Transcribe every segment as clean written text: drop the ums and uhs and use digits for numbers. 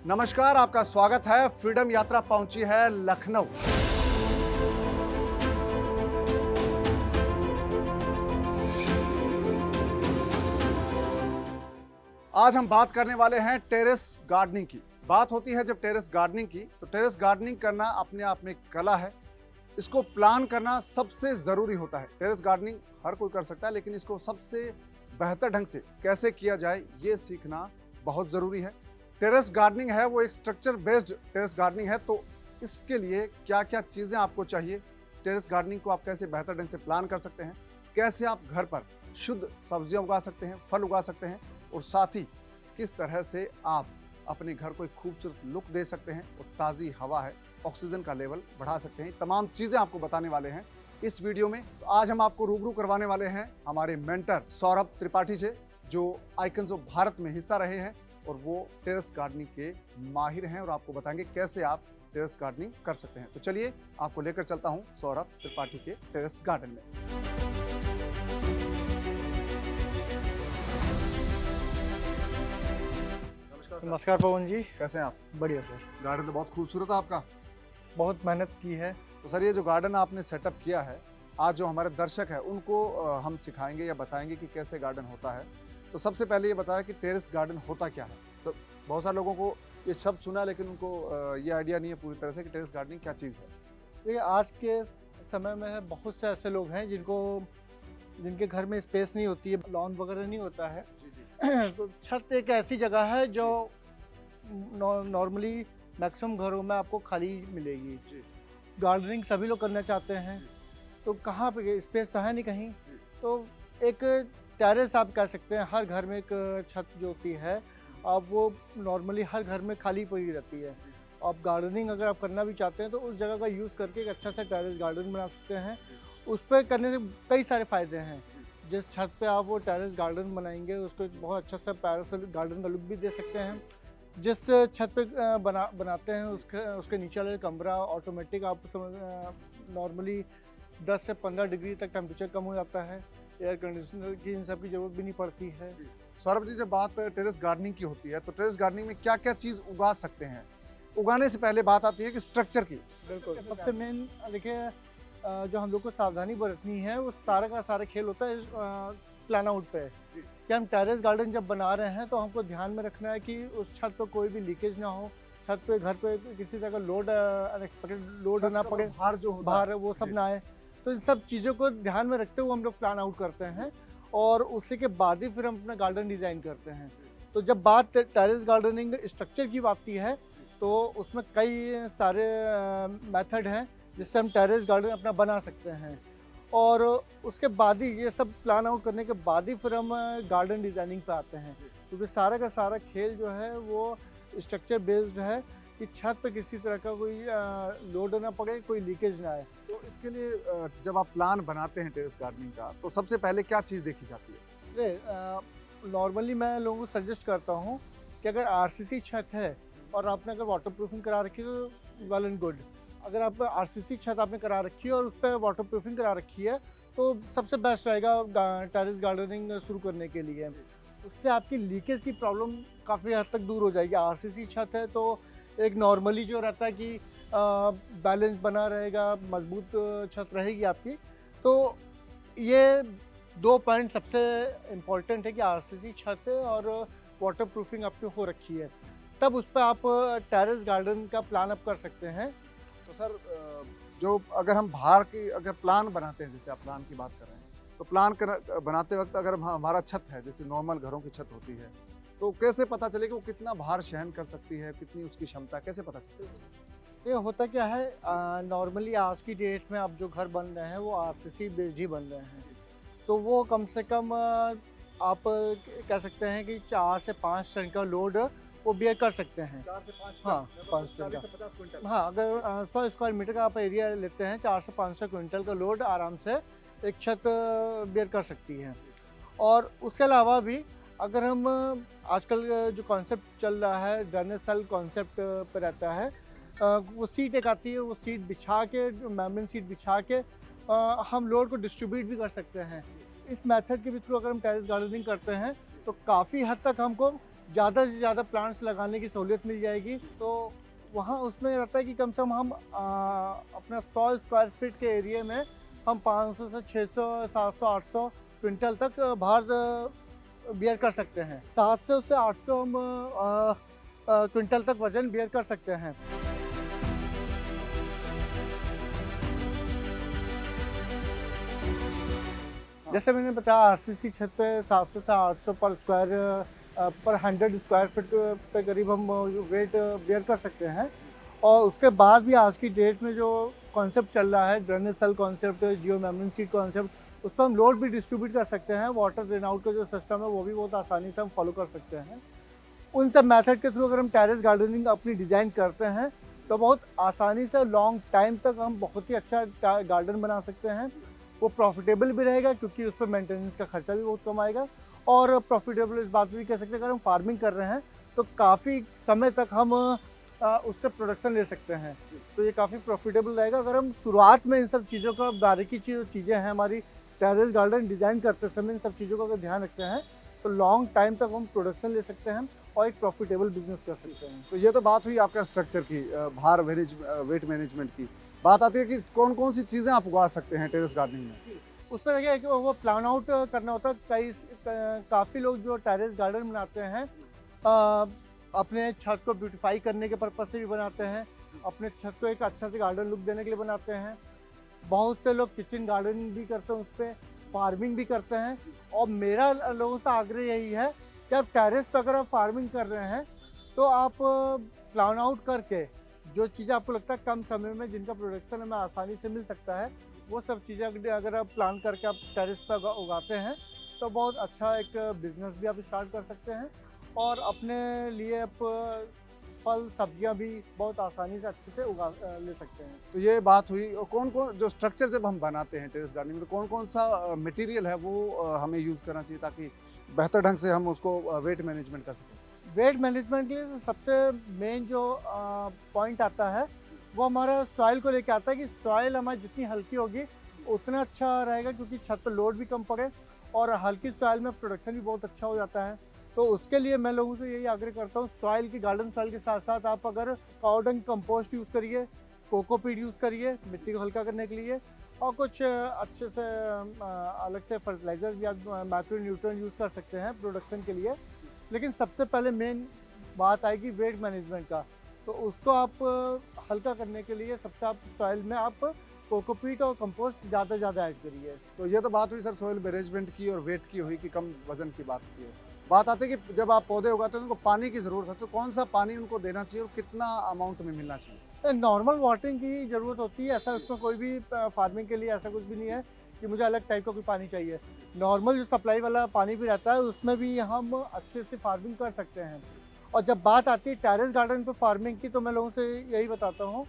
नमस्कार, आपका स्वागत है। फ्रीडम यात्रा पहुंची है लखनऊ। आज हम बात करने वाले हैं टेरेस गार्डनिंग की। बात होती है जब टेरेस गार्डनिंग की, तो टेरेस गार्डनिंग करना अपने आप में एक कला है। इसको प्लान करना सबसे ज़रूरी होता है। टेरेस गार्डनिंग हर कोई कर सकता है, लेकिन इसको सबसे बेहतर ढंग से कैसे किया जाए ये सीखना बहुत ज़रूरी है। टेरेस गार्डनिंग है वो एक स्ट्रक्चर बेस्ड टेरेस गार्डनिंग है, तो इसके लिए क्या क्या चीज़ें आपको चाहिए, टेरेस गार्डनिंग को आप कैसे बेहतर ढंग से प्लान कर सकते हैं, कैसे आप घर पर शुद्ध सब्जियां उगा सकते हैं, फल उगा सकते हैं, और साथ ही किस तरह से आप अपने घर को एक खूबसूरत लुक दे सकते हैं और ताज़ी हवा है, ऑक्सीजन का लेवल बढ़ा सकते हैं। तमाम चीज़ें आपको बताने वाले हैं इस वीडियो में। तो आज हम आपको रूबरू करवाने वाले हैं हमारे मेंटर सौरभ त्रिपाठी से, जो आइकन्स ऑफ भारत में हिस्सा रहे हैं और वो टेरेस गार्डनिंग के माहिर हैं और आपको बताएंगे कैसे आप टेरेस गार्डनिंग कर सकते हैं। तो चलिए आपको लेकर चलता हूं सौरभ त्रिपाठी के टेरेस गार्डन में। नमस्कार पवन जी, कैसे हैं आप? बढ़िया सर। गार्डन तो बहुत खूबसूरत है आपका। बहुत मेहनत की है। तो सर, ये जो गार्डन आपने सेटअप किया है, आज जो हमारे दर्शक हैं उनको हम सिखाएंगे या बताएंगे कि कैसे गार्डन होता है। तो सबसे पहले ये बताया कि टेरेस गार्डन होता क्या है। सब बहुत सारे लोगों को ये शब्द सुना, लेकिन उनको ये आइडिया नहीं है पूरी तरह से कि टेरेस गार्डनिंग क्या चीज़ है। देखिए, आज के समय में बहुत से ऐसे लोग हैं जिनके घर में स्पेस नहीं होती है, लॉन वगैरह नहीं होता है। तो छत एक ऐसी जगह है जो नॉर्मली मैक्सिमम घरों में आपको खाली मिलेगी। गार्डनिंग सभी लोग करना चाहते हैं, तो कहाँ पे स्पेस तो है नहीं कहीं। तो एक टेरेस आप कह सकते हैं, हर घर में एक छत जो होती है, अब वो नॉर्मली हर घर में खाली पड़ी रहती है। आप गार्डनिंग अगर आप करना भी चाहते हैं तो उस जगह का यूज़ करके एक अच्छा सा टेरेस गार्डन बना सकते हैं। उस पर करने से कई सारे फ़ायदे हैं। जिस छत पे आप वो टेरेस गार्डन बनाएंगे उसको एक बहुत अच्छा सा पैरासोल गार्डन का लुक भी दे सकते हैं। जिस छत पे बनाते हैं उसके नीचे वाले कमरा ऑटोमेटिक आप नॉर्मली 10 से 15 डिग्री तक टेम्परेचर कम हो जाता है। एयर कंडीशनर की इन सब की जरूरत भी नहीं पड़ती है। सौरभ जी, जब बात टेरेस गार्डनिंग की होती है तो टेरेस गार्डनिंग में क्या क्या चीज़ उगा सकते हैं? उगाने से पहले बात आती है कि स्ट्रक्चर की। बिल्कुल, सबसे मेन देखिए, जो हम लोग को सावधानी बरतनी है वो सारा का सारा खेल होता है प्लान आउट पे। कि हम टेरेस गार्डन जब बना रहे हैं तो हमको ध्यान में रखना है कि उस छत पर कोई भी लीकेज ना हो, छत पे घर पे किसी तरह का लोड अनएक्सपेक्टेड लोड ना पड़े, बाहर वो सब ना आए। तो इन सब चीज़ों को ध्यान में रखते हुए हम लोग प्लान आउट करते हैं और उसी के बाद ही फिर हम अपना गार्डन डिज़ाइन करते हैं। तो जब बात टेरेस गार्डनिंग स्ट्रक्चर की आती है तो उसमें कई सारे मेथड हैं जिससे हम टेरेस गार्डन अपना बना सकते हैं। और उसके बाद ही ये सब प्लान आउट करने के बाद ही फिर हम गार्डन डिज़ाइनिंग पे आते हैं, क्योंकि सारा का सारा खेल जो है वो स्ट्रक्चर बेस्ड है कि छत पे किसी तरह का कोई लोड ना पड़े, कोई लीकेज ना आए। तो इसके लिए जब आप प्लान बनाते हैं टेरेस गार्डनिंग का, तो सबसे पहले क्या चीज़ देखी जाती है? नॉर्मली मैं लोगों को सजेस्ट करता हूँ कि अगर आरसीसी छत है और आपने अगर वाटर प्रूफिंग करा रखी है तो वेल एंड गुड। अगर आप आरसीसी छत आपने करा रखी है और उस पर वाटर प्रूफिंग करा रखी है तो सबसे बेस्ट रहेगा टेरेस गार्डनिंग शुरू करने के लिए। उससे आपकी लीकेज की प्रॉब्लम काफ़ी हद तक दूर हो जाएगी। आरसीसी छत है तो एक नॉर्मली जो रहता है कि बैलेंस बना रहेगा, मजबूत छत रहेगी आपकी। तो ये 2 पॉइंट सबसे इम्पॉर्टेंट है कि आरसीसी छत है और वाटर प्रूफिंग आपकी हो रखी है, तब उस पर आप टेरेस गार्डन का प्लान अप कर सकते हैं। तो सर, जो अगर हम बाहर की अगर प्लान बनाते हैं, जैसे आप प्लान की बात कर रहे हैं, तो प्लान बनाते वक्त अगर हमारा छत है, जैसे नॉर्मल घरों की छत होती है, तो कैसे पता चले कि वो कितना भार सहन कर सकती है, कितनी उसकी क्षमता, कैसे पता चलती है? ये होता क्या है, नॉर्मली आज की डेट में अब जो घर बन रहे हैं वो आरसीसी बेस्ड ही बन रहे हैं। तो वो कम से कम आप कह सकते हैं कि 4 से 5 टन का लोड वो बियर कर सकते हैं। 4 से 5 हाँ, 5 टन का। 50 क्विंटल। हाँ, अगर 100 स्क्वायर मीटर का आप एरिया लेते हैं, 400 से 500 क्विंटल का लोड आराम से एक छत बियर कर सकती है। और उसके अलावा भी अगर हम आजकल जो कॉन्सेप्ट चल रहा है ड्रेनेज सेल कॉन्सेप्ट पर रहता है, वो सीट एक आती है, वो सीट बिछा के, मेम्ब्रेन सीट बिछा के हम लोड को डिस्ट्रीब्यूट भी कर सकते हैं। इस मेथड के भी थ्रू अगर हम टेरेस गार्डनिंग करते हैं तो काफ़ी हद तक हमको ज़्यादा से ज़्यादा प्लांट्स लगाने की सहूलियत मिल जाएगी। तो वहाँ उसमें रहता है कि कम से कम हम अपना 100 स्क्वायर फीट के एरिया में हम 500 से 600, 700, 800 क्विंटल तक बाहर बियर कर सकते हैं। 700 से 800 हम क्विंटल तक वजन बियर कर सकते हैं। जैसे मैंने बताया, आरसीसी छत पे 700 से 800 पर स्क्वायर पर 100 स्क्वायर फीट पे करीब हम वेट बियर कर सकते हैं। और उसके बाद भी आज की डेट में जो कॉन्सेप्ट चल रहा है, ड्रेनेज सेल कॉन्सेप्ट, जियो मेम्ब्रेन सीड कॉन्सेप्ट, उस पर हम लोड भी डिस्ट्रीब्यूट कर सकते हैं। वाटर ड्रेन आउट का जो सिस्टम है वो भी बहुत आसानी से हम फॉलो कर सकते हैं। उन सब मेथड के थ्रू अगर हम टेरेस गार्डनिंग अपनी डिज़ाइन करते हैं तो बहुत आसानी से लॉन्ग टाइम तक हम बहुत ही अच्छा गार्डन बना सकते हैं। वो प्रॉफिटेबल भी रहेगा क्योंकि उस पर मेंटेनेंस का खर्चा भी बहुत कम आएगा। और प्रॉफिटेबल इस बात भी कह सकते हैं, अगर हम फार्मिंग कर रहे हैं तो काफ़ी समय तक हम उससे प्रोडक्शन ले सकते हैं। तो ये काफ़ी प्रॉफिटेबल रहेगा अगर हम शुरुआत में इन सब चीज़ों का, बारीकी चीज़ें हैं हमारी टेरेस गार्डन डिज़ाइन करते समय, इन सब चीज़ों का अगर ध्यान रखते हैं तो लॉन्ग टाइम तक हम प्रोडक्शन ले सकते हैं और एक प्रॉफिटेबल बिजनेस कर सकते हैं। तो ये तो बात हुई आपका स्ट्रक्चर की, भार वेट मैनेजमेंट की। बात आती है कि कौन कौन सी चीज़ें आप उगा सकते हैं टेरेस गार्डनिंग में। उस पर देखिए कि वो प्लान आउट करना होता है। काफ़ी लोग जो टेरेस गार्डन बनाते हैं अपने छत को ब्यूटीफाई करने के पर्पज़ से भी बनाते हैं, अपने छत को एक अच्छा से गार्डन लुक देने के लिए बनाते हैं। बहुत से लोग किचन गार्डनिंग भी करते हैं, उस पर फार्मिंग भी करते हैं। और मेरा लोगों से आग्रह यही है कि आप टेरेस पर अगर आप फार्मिंग कर रहे हैं तो आप प्लान आउट करके जो चीज़ें आपको लगता है कम समय में जिनका प्रोडक्शन हमें आसानी से मिल सकता है, वो सब चीज़ें अगर आप प्लान करके आप टेरेस पर उगाते हैं तो बहुत अच्छा एक बिजनेस भी आप स्टार्ट कर सकते हैं और अपने लिए आप फल सब्जियां भी बहुत आसानी से अच्छे से उगा ले सकते हैं। तो ये बात हुई। और कौन कौन जो स्ट्रक्चर जब हम बनाते हैं टेरेस गार्डनिंग में, तो कौन कौन सा मटेरियल है वो हमें यूज़ करना चाहिए ताकि बेहतर ढंग से हम उसको वेट मैनेजमेंट कर सकें। वेट मैनेजमेंट के लिए सबसे मेन जो पॉइंट आता है वो हमारा सॉइल को लेके आता है कि सॉइल हमारी जितनी हल्की होगी उतना अच्छा रहेगा, क्योंकि छत पर लोड भी कम पड़े और हल्की सॉइल में प्रोडक्शन भी बहुत अच्छा हो जाता है। तो उसके लिए मैं लोगों से यही आग्रह करता हूँ, सॉइल की गार्डन सॉइल के साथ साथ आप अगर काउडंग कंपोस्ट यूज़ करिए, कोकोपीट यूज़ करिए मिट्टी को हल्का करने के लिए, और कुछ अच्छे से अलग से फर्टिलाइज़र या माइक्रो न्यूट्रिएंट यूज़ कर सकते हैं प्रोडक्शन के लिए। लेकिन सबसे पहले मेन बात आएगी वेट मैनेजमेंट का। तो उसको आप हल्का करने के लिए सबसे आप सॉइल में आप कोकोपीट और कंपोस्ट ज़्यादा से ज़्यादा ऐड करिए। तो ये तो बात हुई सर सॉइल मैनेजमेंट की और वेट की हुई कि कम वजन की बात की है। बात आती है कि जब आप पौधे उगाते हैं उनको पानी की ज़रूरत है, तो कौन सा पानी उनको देना चाहिए और कितना अमाउंट में मिलना चाहिए। नॉर्मल वाटरिंग की ज़रूरत होती है, ऐसा उसमें कोई भी फार्मिंग के लिए ऐसा कुछ भी नहीं है कि मुझे अलग टाइप का कोई पानी चाहिए। नॉर्मल जो सप्लाई वाला पानी भी रहता है उसमें भी हम अच्छे से फार्मिंग कर सकते हैं। और जब बात आती है टेरेस गार्डन पे फार्मिंग की, तो मैं लोगों से यही बताता हूँ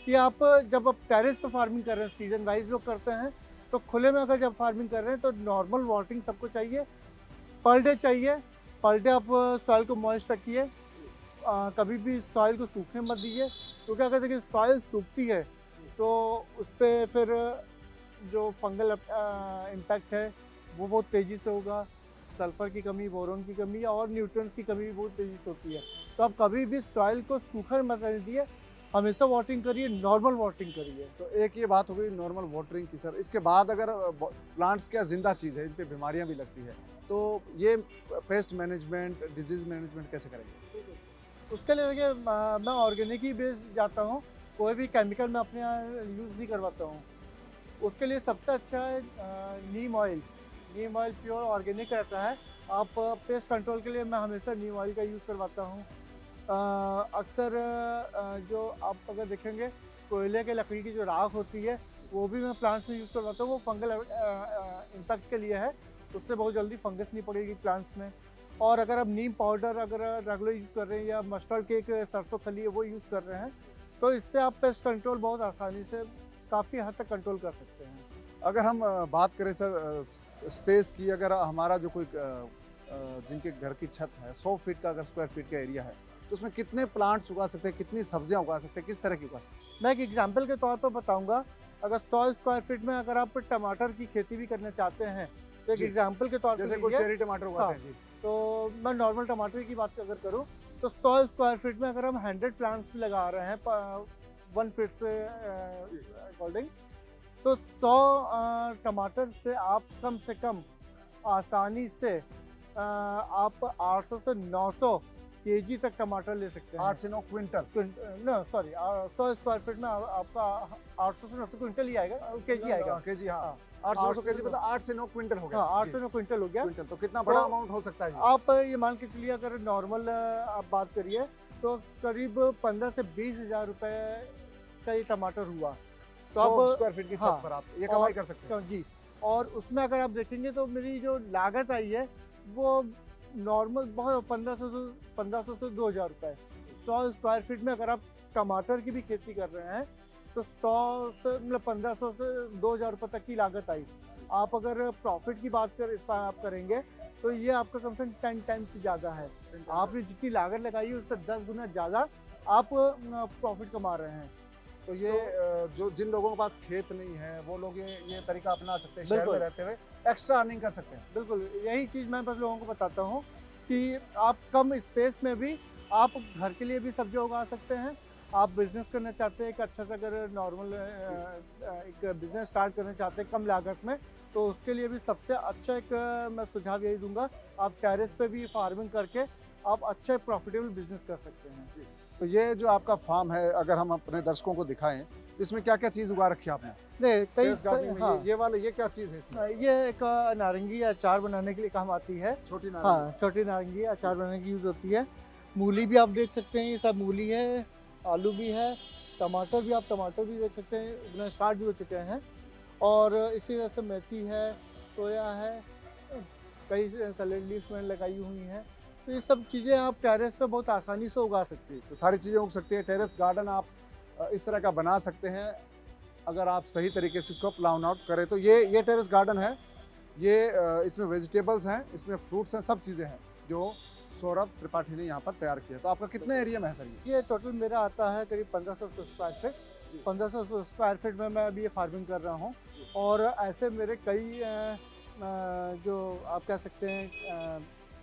कि आप जब आप टेरेस पे फार्मिंग कर रहे हैं, सीजन वाइज लोग करते हैं, तो खुले में अगर जब फार्मिंग कर रहे हैं तो नॉर्मल वाटरिंग सबको चाहिए, पर डे चाहिए। पर डे आप सॉइल को मॉइस्ट रखिए, कभी भी सॉइल को सूखने मत दीजिए, क्योंकि अगर देखिए सॉइल सूखती है तो उस पर फिर जो फंगल इम्पैक्ट है वो बहुत तेज़ी से होगा। सल्फ़र की कमी, बोरोन की कमी और न्यूट्रिएंट्स की कमी भी बहुत तेज़ी से होती है। तो आप कभी भी सॉइल को सूखा मत रहने दीजिए, हमेशा वाटरिंग करिए, नॉर्मल वाटरिंग करिए। तो एक ये बात हो गई नॉर्मल वाटरिंग की सर। इसके बाद अगर प्लांट्स क्या जिंदा चीज़ है, इन पे बीमारियां भी लगती है, तो ये पेस्ट मैनेजमेंट, डिजीज़ मैनेजमेंट कैसे करेंगे। उसके लिए देखिए मैं ऑर्गेनिक ही बेस जाता हूँ, कोई भी केमिकल मैं अपने यहाँ यूज़ नहीं करवाता हूँ। उसके लिए सबसे अच्छा है नीम ऑयल। नीम ऑयल प्योर ऑर्गेनिक रहता है। आप पेस्ट कंट्रोल के लिए मैं हमेशा नीम ऑयल का यूज़ करवाता हूँ। अक्सर जो आप अगर देखेंगे कोयले के लकड़ी की जो राख होती है वो भी मैं प्लांट्स में यूज़ करवाता हूँ। वो फंगल इम्पैक्ट के लिए है, उससे बहुत जल्दी फंगस नहीं पड़ेगी प्लांट्स में। और अगर आप नीम पाउडर अगर रेगुलर यूज़ कर रहे हैं या मस्टर्ड केक सरसों खली है वो यूज़ कर रहे हैं, तो इससे आप पेस्ट कंट्रोल बहुत आसानी से काफ़ी हद तक कंट्रोल कर सकते हैं। अगर हम बात करें सर स्पेस की, अगर हमारा जो कोई जिनके घर की छत है 100 फीट का अगर स्क्वायर फीट का एरिया है, तो उसमें कितने प्लांट्स उगा सकते हैं, कितनी सब्जियां उगा सकते हैं, किस तरह की उगा सकते हैं। मैं एक एग्जांपल के तौर पर बताऊंगा। अगर 100 स्क्वायर फीट में अगर आप टमाटर की खेती भी करना चाहते हैं, तो एक जी। एग्जांपल के तौर पर जैसे कोई चेरी टमाटर उगाते हैं जी। तो मैं नॉर्मल टमाटर की बात अगर करूँ तो 100 स्क्वायर फीट में अगर हम 100 प्लांट्स भी लगा रहे हैं 1 फीट से अकॉर्डिंग, तो 100 टमाटर से आप कम से कम आसानी से आप 800 से 900 केजी तक टमाटर ले सकते हैं। 8 से 9 quintal, no sorry 100 square feet में आपका 800 से 900 क्विंटल ही आएगा, केजी आएगा। केजी, हाँ 800 केजी मतलब 8 से 9 क्विंटल हो गया। हाँ 8 से 9 क्विंटल हो गया। क्विंटल तो कितना बड़ा अमाउंट हो सकता है? आप ये मान के चलिए अगर नॉर्मल आप बात करिए तो करीब 15 से 20 हज़ार रुपए का ये टमाटर हुआ, तो आप स्क्वायर फीट की हाँ, छत पर आप ये कमाई कर सकते हैं जी। और उसमें अगर आप देखेंगे तो मेरी जो लागत आई है वो नॉर्मल बहुत 1500 से 2000 रुपये। 100 स्क्वायर फीट में अगर आप टमाटर की भी खेती कर रहे हैं तो 100 से मतलब 1500 से 2000 रुपये तक की लागत आई। आप अगर प्रॉफिट की बात कर इस पर आप करेंगे तो ये आपका कम से कम 10 टाइम्स से ज़्यादा है। आपने जितनी लागत लगाई है उससे 10 गुना ज़्यादा आप प्रॉफिट कमा रहे हैं। तो ये जो जिन लोगों के पास खेत नहीं है वो लोग ये तरीका अपना सकते हैं, शहर में रहते हुए एक्स्ट्रा अर्निंग कर सकते हैं। बिल्कुल, यही चीज़ मैं बस लोगों को बताता हूँ कि आप कम स्पेस में भी आप घर के लिए भी सब्जी उगा सकते हैं। आप बिजनेस करना चाहते हैं एक अच्छा सा, अगर नॉर्मल एक बिजनेस स्टार्ट करना चाहते हैं कम लागत में, तो उसके लिए भी सबसे अच्छा एक मैं सुझाव यही दूंगा, आप टेरेस पे भी फार्मिंग करके आप अच्छा प्रॉफिटेबल बिजनेस कर सकते हैं। तो ये जो आपका फार्म है अगर हम अपने दर्शकों को दिखाएं तो इसमें क्या क्या चीज़ उगा रखी है आपने? नहीं टेरेस गार्डनिंग में हाँ, ये क्या चीज़ है इसमें? ये एक नारंगी अचार बनाने के लिए काम आती है। छोटी नारंगी। हाँ, छोटी नारंगी अचार बनाने की यूज़ होती है। मूली भी आप देख सकते हैं, ये सब मूली है, आलू भी है, टमाटर भी देख सकते हैं, उगना स्टार्ट भी हो चुके हैं। और इसी तरह से मेथी है, सोया है, कई सैलेड लीव्स मैंने लगाई हुई हैं। तो ये सब चीज़ें आप टेरेस पे बहुत आसानी से उगा सकते हैं। तो सारी चीज़ें उग सकती है। टेरेस गार्डन आप इस तरह का बना सकते हैं अगर आप सही तरीके से इसको प्लान आउट करें। तो ये टेरेस गार्डन है, ये इसमें वेजिटेबल्स हैं, इसमें फ्रूट्स हैं, सब चीज़ें हैं जो सौरभ त्रिपाठी ने यहाँ पर तैयार किया। तो आपका कितने एरिया में है सर ये टोटल मेरा आता है करीब 1500 स्क्वायर फीट। 1500 स्क्वायर फीट में मैं अभी ये फार्मिंग कर रहा हूँ। और ऐसे मेरे कई जो आप कह सकते हैं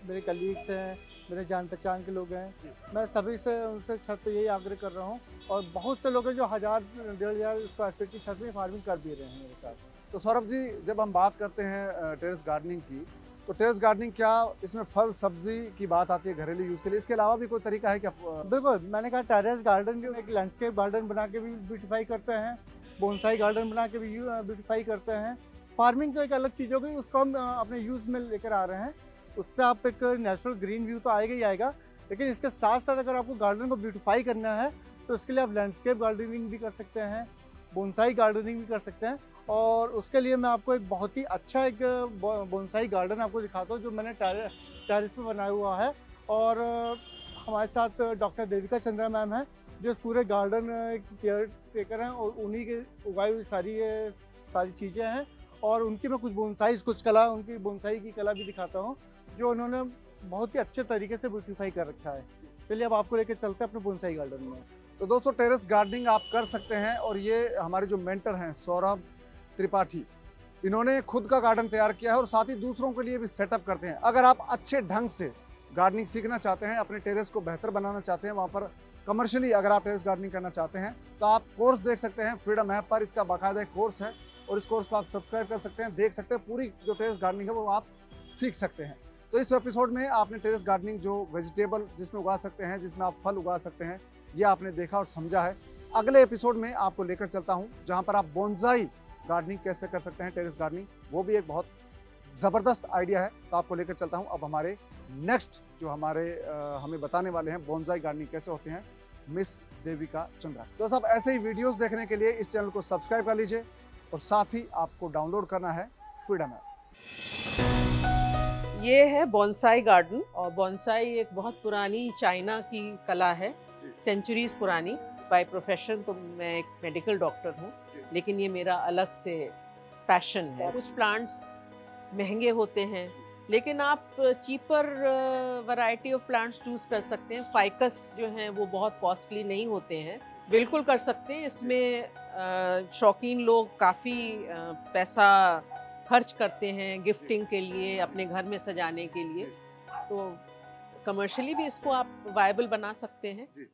मेरे कलीग्स हैं, मेरे जान पहचान के लोग हैं, मैं सभी से उनसे छत पे यही आग्रह कर रहा हूँ। और बहुत से लोग हैं जो 1000-1500 स्क्वायर फीट की छत में फार्मिंग कर भी रहे हैं मेरे साथ। तो सौरभ जी, जब हम बात करते हैं टेरेस गार्डनिंग की, तो टेरेस गार्डनिंग क्या इसमें फल सब्जी की बात आती है घरेलू यूज़ के लिए, इसके अलावा भी कोई तरीका है क्या? बिल्कुल, मैंने कहा टेरेस गार्डन जो एक लैंडस्केप गार्डन बना के भी ब्यूटीफाई करते हैं, बोनसाई गार्डन बना के भी ब्यूटीफाई करते हैं। फार्मिंग तो एक अलग चीज़ हो गई, उसको हम अपने यूज़ में लेकर आ रहे हैं। उससे आप एक नेचुरल ग्रीन व्यू तो आएगा ही आएगा, लेकिन इसके साथ साथ अगर आपको गार्डन को ब्यूटीफाई करना है तो उसके लिए आप लैंडस्केप गार्डनिंग भी कर सकते हैं, बोनसाई गार्डनिंग भी कर सकते हैं। और उसके लिए मैं आपको एक बहुत ही अच्छा एक बोनसाई गार्डन आपको दिखाता हूँ जो मैंने टेरेस पे बनाया हुआ है। और हमारे साथ डॉक्टर देविका चंद्रा मैम हैं जो इस पूरे गार्डन केयर टेकर हैं, और उन्हीं के उगाई हुई सारी चीज़ें हैं। और उनकी मैं कुछ कला, उनकी बोनसाई की कला भी दिखाता हूँ जो उन्होंने बहुत ही अच्छे तरीके से ब्यूटीफाई कर रखा है। चलिए अब आपको लेकर चलते हैं अपने बोनसाई गार्डन में। तो दोस्तों, टेरेस गार्डनिंग आप कर सकते हैं। और ये हमारे जो मेंटर हैं सौरभ त्रिपाठी, इन्होंने खुद का गार्डन तैयार किया है और साथ ही दूसरों के लिए भी सेटअप करते हैं। अगर आप अच्छे ढंग से गार्डनिंग सीखना चाहते हैं, अपने टेरेस को बेहतर बनाना चाहते हैं, वहाँ पर कमर्शियली अगर आप टेरेस गार्डनिंग करना चाहते हैं तो आप कोर्स देख सकते हैं फ्रीडम ऐप पर। इसका बाकायदा एक कोर्स है और इस कोर्स को आप सब्सक्राइब कर सकते हैं, देख सकते हैं, पूरी जो टेरेस गार्डनिंग है वो आप सीख सकते हैं। तो इस एपिसोड में आपने टेरेस गार्डनिंग जो वेजिटेबल जिसमें उगा सकते हैं, जिसमें आप फल उगा सकते हैं, ये आपने देखा और समझा है। अगले एपिसोड में आपको लेकर चलता हूँ जहाँ पर आप बोनसाई गार्डनिंग कैसे कर सकते हैं, टेरेस गार्डनिंग, वो भी एक बहुत ज़बरदस्त आइडिया है। तो आपको लेकर चलता हूँ अब हमारे नेक्स्ट जो हमें बताने वाले हैं बोनसाई गार्डनिंग कैसे होते हैं, मिस देविका चंद्रा। तो सब ऐसे ही वीडियोस देखने के लिए इस चैनल को सब्सक्राइब कर लीजिए और साथ ही आपको डाउनलोड करना है फ्रीडम ऐप। ये है बोनसाई गार्डन, और बोनसाई एक बहुत पुरानी चाइना की कला है, सेंचुरीज पुरानी। बाय प्रोफेशन तो मैं एक मेडिकल डॉक्टर हूँ, लेकिन ये मेरा अलग से पैशन है। कुछ प्लांट्स महंगे होते हैं, लेकिन आप cheaper variety of plants choose कर सकते हैं। फाइकस जो हैं वो बहुत कॉस्टली नहीं होते हैं, बिल्कुल कर सकते हैं। इसमें शौकीन लोग काफ़ी पैसा खर्च करते हैं गिफ्टिंग के लिए, अपने घर में सजाने के लिए। तो कमर्शियली भी इसको आप वायबल बना सकते हैं। जी।